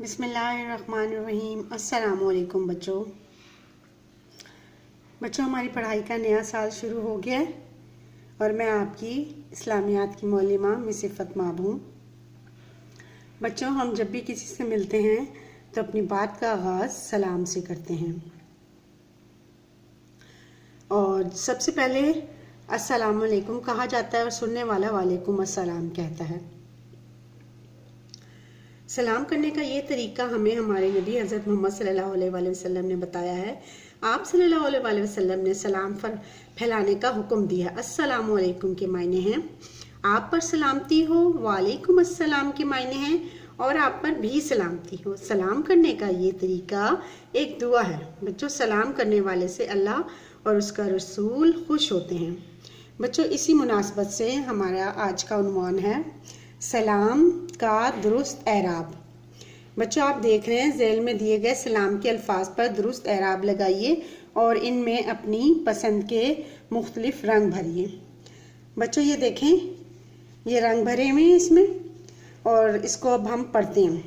बिस्मिल्लाहिर्रहमानिर्रहीम। अस्सलामुअलैकुम बच्चों, हमारी पढ़ाई का नया साल शुरू हो गया है और मैं आपकी इस्लामियात की मौलिमा मिस इफ़त माब हूँ। बच्चों, हम जब भी किसी से मिलते हैं तो अपनी बात का आगाज़ सलाम से करते हैं और सबसे पहले अस्सलामुअलैकुम कहा जाता है और सुनने वाला वालेकुम अस्सलाम कहता है। सलाम करने का ये तरीका हमें हमारे नबी हज़रत मोहम्मद सल्लल्लाहु अलैहि वसल्लम ने बताया है। आप सल्लल्लाहु अलैहि वसल्लम ने सलाम फैलाने का हुक्म दिया। अस्सलामु अलैकुम के मायने हैं आप पर सलामती हो, वालेकुम अस्सलाम के मायने हैं और आप पर भी सलामती हो। सलाम करने का ये तरीका एक दुआ है। बच्चों, सलाम करने वाले से अल्लाह और उसका रसूल खुश होते हैं। बच्चों, इसी मुनासबत से हमारा आज का उन्वान है सलाम का दुरुस्त एराब। बच्चों, आप देख रहे हैं ज़ेल में दिए गए सलाम के अल्फाज पर दुरुस्त एराब लगाइए और इनमें अपनी पसंद के मुख्तलिफ रंग भरिए। बच्चों, ये देखें, ये रंग भरे हुए हैं इसमें और इसको अब हम पढ़ते हैं।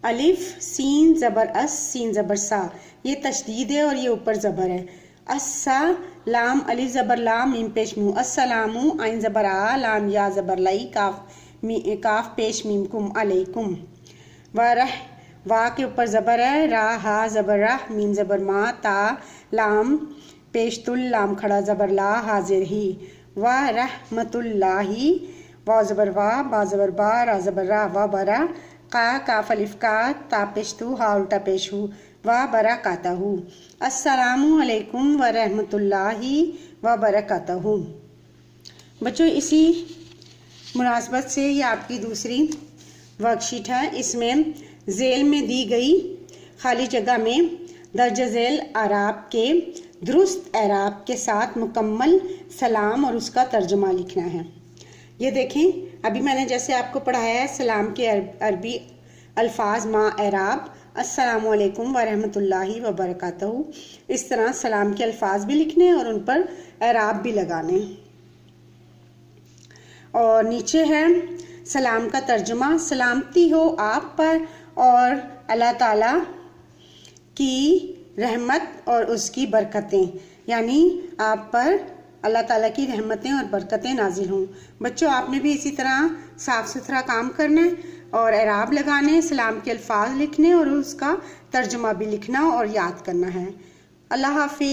अलिफ सीन ज़बर अस, सीन ज़बर सा, ये तशदीद है और ये ऊपर ज़बर है। अस्सा लाम अलिफ ज़बर लाम मीम पेश मुँह, अस्सलामु आइन ज़बर आ लाम या ज़बर लाई काफ पेश मीम कुम अलैकुम। वरह वा के ऊपर ज़बर है, रा हा ज़बर राह मीम ज़बर मा ता लाम पेश तुल लाम खड़ा ज़बर ला हाजिर ही। व रहमतुल्लाही वा ज़बर वा बा ज़बर बा रा ज़बर रा व बरा का काफ अलिफ का ता पेश तू हा उल्टा पेश हु व बरकातहू। अस्सलामु अलैकुम व रहमतुल्लाहि व बरकातहू। बच्चों, इसी मुनासबत से ये आपकी दूसरी वर्कशीट है। इसमें ज़ेल में दी गई खाली जगह में दर्ज झेल आराब के दुरुस्त एराब के साथ मुकम्मल सलाम और उसका तर्जुमा लिखना है। ये देखें, अभी मैंने जैसे आपको पढ़ाया है सलाम के अरबी अल्फाज मा एराब अस्सलामु अलैकुम व रहमतुल्लाहि व बरकातहू। इस तरह सलाम के अल्फाज भी लिखने और उन पर एराब भी लगाने। और नीचे है सलाम का तर्जुमा। सलामती हो आप पर और अल्लाह ताला की रहमत और उसकी बरकतें, यानी आप पर अल्लाह ताला की रहमतें और बरकतें नाजिल हों। बच्चों, आपने भी इसी तरह साफ़ सुथरा काम करना है और एराब लगाने, सलाम के अल्फाज लिखने और उसका तर्जुमा भी लिखना और याद करना है। अल्लाह हाफिज़।